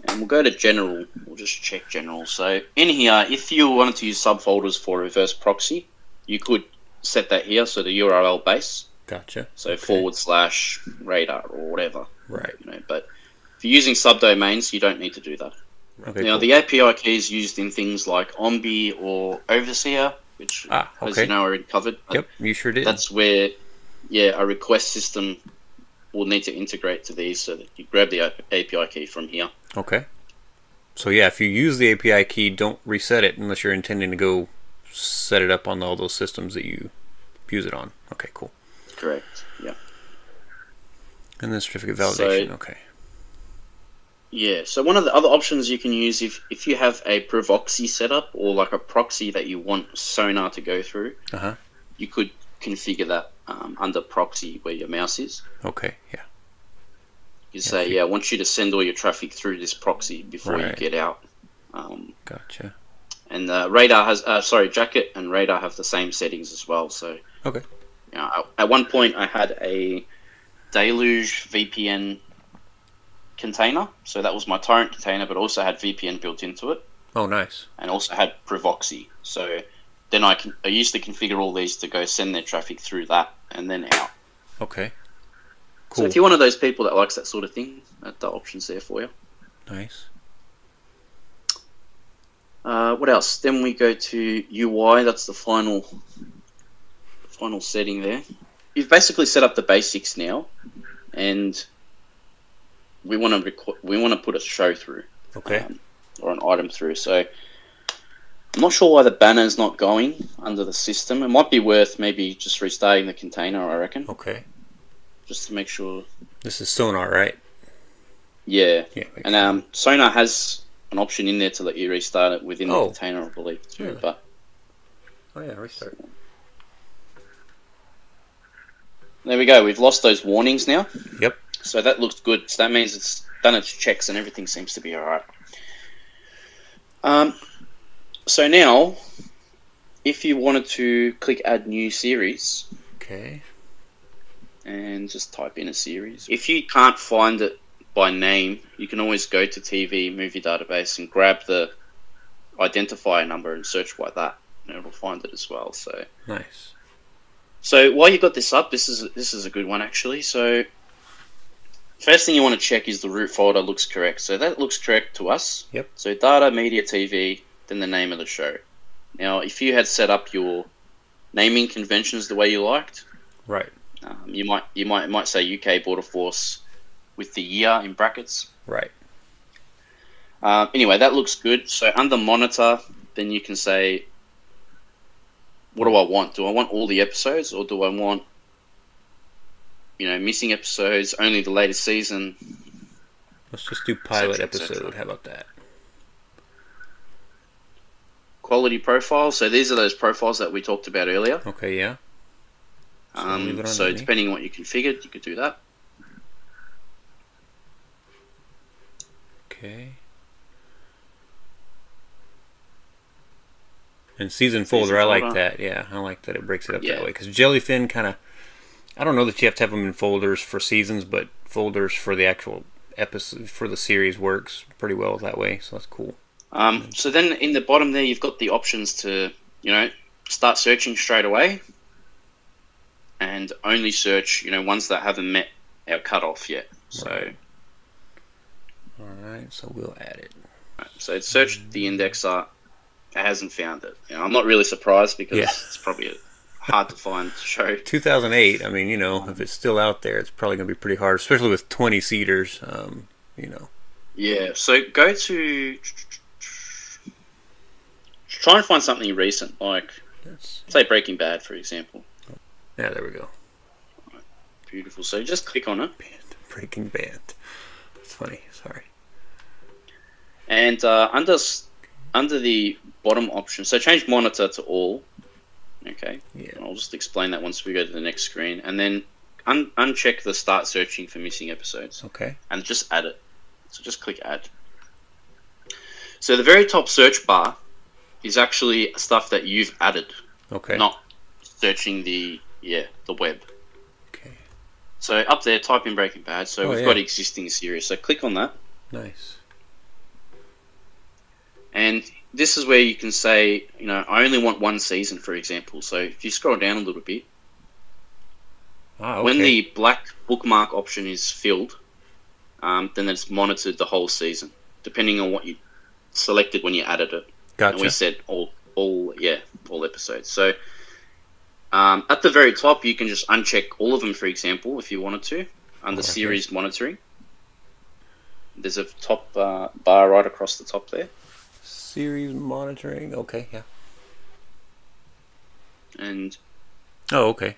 And we'll go to general. We'll just check general. So in here, if you wanted to use subfolders for reverse proxy, you could set that here. So the URL base. Gotcha. So / Radarr or whatever. Right. You know, but if you're using subdomains, you don't need to do that. Okay, now the API key is used in things like Ombi or Overseer, which as you know I already covered. Yep, you sure did. That's where, a request system will need to integrate to these, so that you grab the API key from here. Okay. So yeah, if you use the API key, don't reset it unless you're intending to go set it up on all those systems that you use it on. Okay, cool. Correct. Yeah. And then certificate validation. Okay. Yeah. So one of the other options you can use if you have a proxy setup or like a proxy that you want Sonarr to go through, you could configure that under proxy where your mouse is. Okay. Yeah. You say, I want you to send all your traffic through this proxy before you get out. Gotcha. And Radarr has, Jackett and Radarr have the same settings as well. So. Okay. You know, at one point, I had a Deluge VPN container, so that was my torrent container, but also had VPN built into it. Oh, nice! And also had Provoxy. So then I used to configure all these to go send their traffic through that and then out. Okay, cool. So if you're one of those people that likes that sort of thing, the option's there for you. Nice. What else? Then we go to UI. That's the final setting there. You've basically set up the basics now, and we want to put a show through, or an item through. So I'm not sure why the banner is not going under the system. It might be worth maybe just restarting the container, I reckon. Okay. Just to make sure. This is Sonarr, right? Yeah. Yeah. And Sonarr has an option in there to let you restart it within the container, I believe, too. Really? But restart. There we go. We've lost those warnings now. Yep. So that looks good. So that means it's done its checks and everything seems to be all right. So now, if you wanted to click Add New Series. Okay. And just type in a series. If you can't find it by name, you can always go to TV Movie Database and grab the identifier number and search by that. And it'll find it as well. So nice. So while you got this up, this is a good one actually. So first thing you want to check is the root folder looks correct. So that looks correct to us. Yep. So data, media, TV, then the name of the show. Now, if you had set up your naming conventions the way you liked, right, You might say UK Border Force with the year in brackets. Right. Anyway, that looks good. So under monitor, then you can say, what do I want? Do I want all the episodes, or do I want, missing episodes, only the latest season? Let's just do pilot episode. How about that? Quality profiles. So these are those profiles that we talked about earlier. Okay, yeah. So depending on what you configured, you could do that. Okay. And season folder, I like that. Yeah, I like that it breaks it up that way. Because Jellyfin kind of, I don't know that you have to have them in folders for seasons, but folders for the actual episode, for the series works pretty well that way, so that's cool. So then in the bottom there, you've got the options to, start searching straight away and only search, ones that haven't met our cutoff yet. So, right. All right, so we'll add it. So it searched the indexer. It hasn't found it. I'm not really surprised because it's probably hard to find show. 2008, I mean, if it's still out there, it's probably going to be pretty hard, especially with 20 seaters, Yeah, so go to... Try and find something recent, like, say Breaking Bad, for example. Yeah, there we go. Right. Beautiful. So just click on it. Breaking Bad. That's funny, sorry. And under the bottom option, so change monitor to all. Okay. Yeah. I'll just explain that once we go to the next screen, and then uncheck the start searching for missing episodes. Okay. And just add it. So just click add. So the very top search bar is actually stuff that you've added. Okay. Not searching the web. Okay. So up there, type in Breaking Bad. So we've got existing series. So click on that. Nice. And this is where you can say, I only want one season, for example. So if you scroll down a little bit, when the black bookmark option is filled, then it's monitored the whole season, depending on what you selected when you added it. Gotcha. And we said all episodes. So at the very top, you can just uncheck all of them, for example, if you wanted to, under series monitoring. There's a top bar right across the top there. Series monitoring. Okay, yeah. And okay.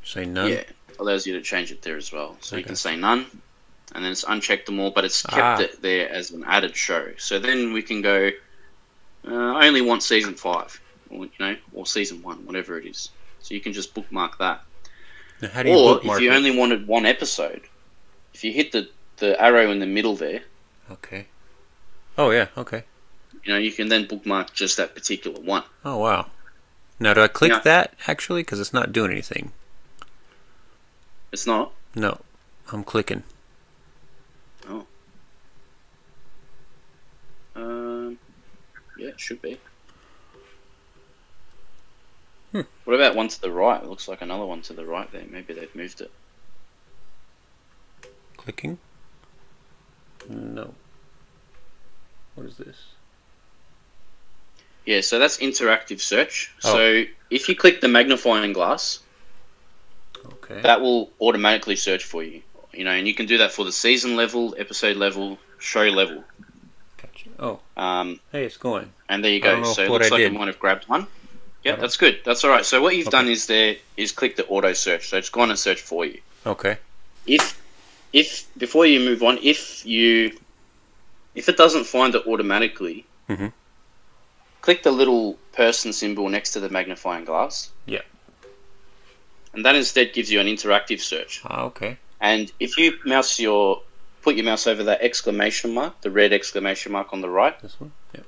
Say none. Yeah, allows you to change it there as well. So you can say none, and then it's unchecked them all, but it's kept it there as an added show. So then we can go. I only want season 5, or season 1, whatever it is. So you can just bookmark that. Now, how do you bookmark if you only wanted one episode, if you hit the arrow in the middle there. Okay. Oh yeah. Okay. You can then bookmark just that particular one. Oh, wow. Now, do I click that, actually? Because it's not doing anything. It's not? No. I'm clicking. Oh. Yeah, it should be. What about one to the right? It looks like another one to the right there. Maybe they've moved it. Clicking? No. What is this? Yeah, so that's interactive search. So if you click the magnifying glass, that will automatically search for you. And you can do that for the season level, episode level, show level. Gotcha. Hey, it's going. And there you go. So it looks like you might have grabbed one. Yeah, that's good. That's all right. So what you've done is click the auto search. So it's gone and searched for you. Okay. If before you move on, if it doesn't find it automatically, click the little person symbol next to the magnifying glass. Yeah. And that instead gives you an interactive search. Okay. And if you put your mouse over that exclamation mark, the red exclamation mark on the right. This one? Yeah.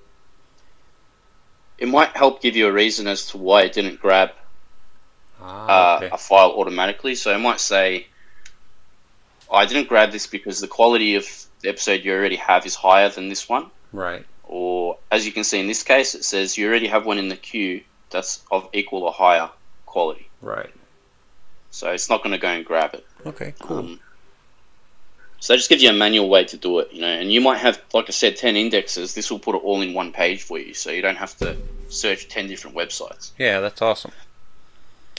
It might help give you a reason as to why it didn't grab a file automatically. So it might say, I didn't grab this because the quality of the episode you already have is higher than this one. Right. Or, as you can see in this case, it says you already have one in the queue that's of equal or higher quality. Right. So it's not going to go and grab it. Okay, cool. So that just gives you a manual way to do it, and you might have, like I said, 10 indexes. This will put it all in one page for you, so you don't have to search 10 different websites. Yeah, that's awesome.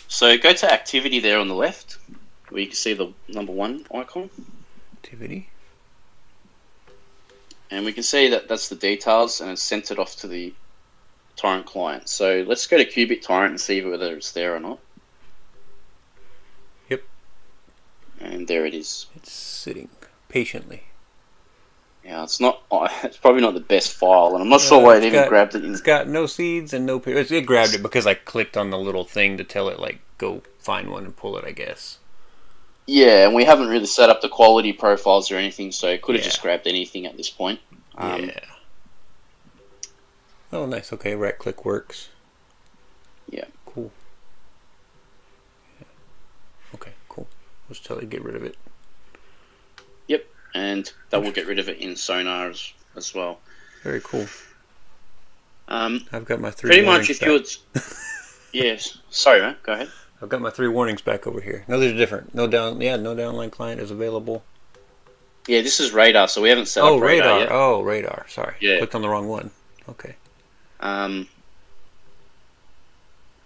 So go to activity there on the left, where you can see the #1 icon. Activity. And we can see that that's the details, and it's sent it off to the torrent client. So let's go to QBittorrent and see whether it's there or not. Yep. And there it is. It's sitting patiently. Yeah, it's not. It's probably not the best file, and I'm not sure why it even grabbed it. It's got no seeds and no. It grabbed it because I clicked on the little thing to tell it like go find one and pull it, I guess. Yeah, and we haven't really set up the quality profiles or anything, so it could have just grabbed anything at this point. Yeah. Oh, nice. Okay, right click works. Yeah. Cool. Yeah. Okay, cool. Let's tell it to get rid of it. Yep, and that will get rid of it in Sonarr as well. Very cool. I've got my 3 pretty warnings much if you would. Yes. Sorry, man. Go ahead. I've got my 3 warnings back over here. No, they're different. No downline client is available. Yeah, this is Radarr, so we haven't set up Radarr yet. Oh, Radarr. Sorry. Yeah. Clicked on the wrong one. Okay.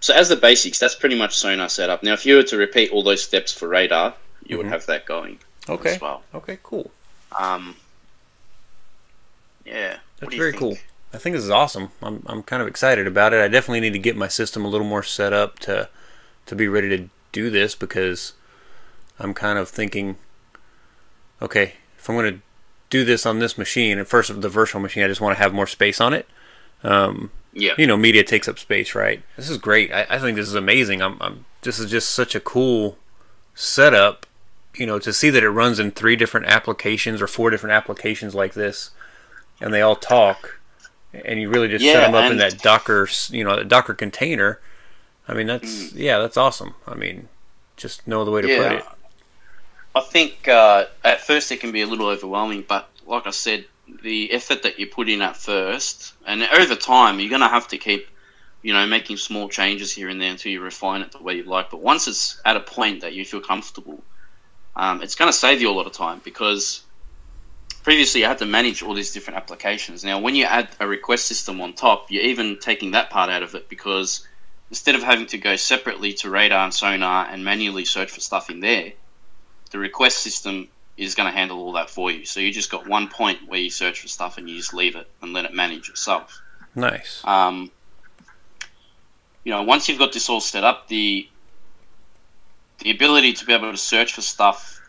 So as the basics, that's pretty much Sonarr setup. Now, if you were to repeat all those steps for Radarr, you would have that going. Okay. As well. Okay. Cool. Yeah. That's very cool. I think this is awesome. I'm kind of excited about it. I definitely need to get my system a little more set up to be ready to do this, because I'm kind of thinking, okay, if I'm going to do this on this machine, at first the virtual machine, I just want to have more space on it. Yeah. You know, media takes up space, right? This is great. I think this is amazing. This is just such a cool setup. You know, to see that it runs in 3 different applications or 4 different applications like this, and they all talk, and you really just set them up in that Docker, that Docker container. I mean, that's awesome. I mean, just no other way to put it. I think at first it can be a little overwhelming, but like I said, the effort that you put in at first, and over time, you're going to have to keep, making small changes here and there until you refine it the way you like. But once it's at a point that you feel comfortable, it's going to save you a lot of time, because previously you had to manage all these different applications. Now, when you add a request system on top, you're even taking that part out of it, because instead of having to go separately to Radarr and Sonarr and manually search for stuff in there, the request system is going to handle all that for you. So you just got one point where you search for stuff and you just leave it and let it manage itself. Nice. Once you've got this all set up, the ability to be able to search for stuff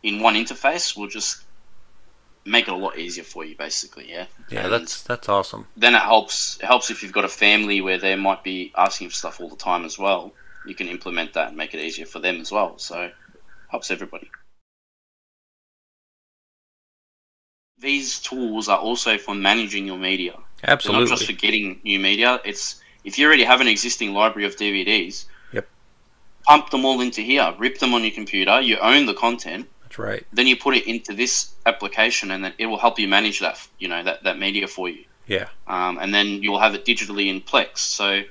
in one interface will just make it a lot easier for you, basically. Yeah. Yeah, that's awesome. Then it helps if you've got a family where they might be asking for stuff all the time as well. You can implement that and make it easier for them as well. So helps everybody. These tools are also for managing your media. Absolutely. They're not just for getting new media. It's if you already have an existing library of DVDs, pump them all into here, rip them on your computer. You own the content. That's right. Then you put it into this application, and then it will help you manage that, that media for you. Yeah. And then you'll have it digitally in Plex. So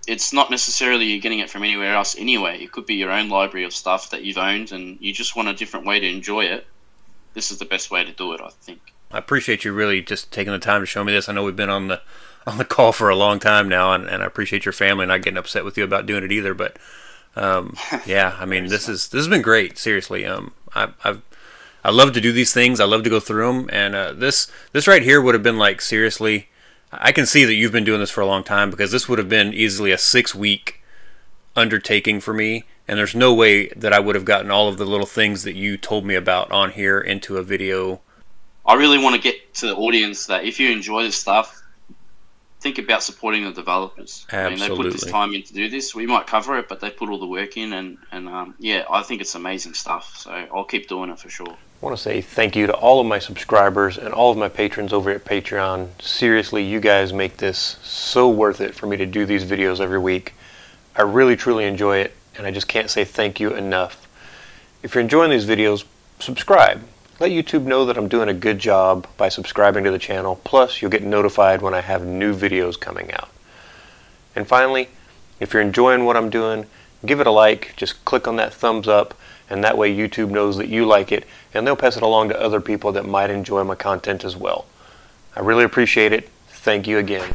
it's not necessarily you're getting it from anywhere else anyway. It could be your own library of stuff that you've owned, and you just want a different way to enjoy it. This is the best way to do it, I think. I appreciate you really just taking the time to show me this. I know we've been on the call for a long time now, and I appreciate your family not getting upset with you about doing it either. But yeah, I mean, this has been great. Seriously, I love to do these things. I love to go through them, and this right here would have been like, seriously, I can see that you've been doing this for a long time, because this would have been easily a 6-week undertaking for me. And there's no way that I would have gotten all of the little things that you told me about on here into a video. I really want to get to the audience that if you enjoy this stuff, think about supporting the developers. Absolutely. I mean, they put this time in to do this. We might cover it, but they put all the work in, and yeah, I think it's amazing stuff. So I'll keep doing it for sure. I want to say thank you to all of my subscribers and all of my patrons over at Patreon. Seriously, you guys make this so worth it for me to do these videos every week. I really, truly enjoy it, and I just can't say thank you enough. If you're enjoying these videos, subscribe. Let YouTube know that I'm doing a good job by subscribing to the channel. Plus, you'll get notified when I have new videos coming out. And finally, if you're enjoying what I'm doing, give it a like. Just click on that thumbs up, and that way YouTube knows that you like it, and they'll pass it along to other people that might enjoy my content as well. I really appreciate it. Thank you again.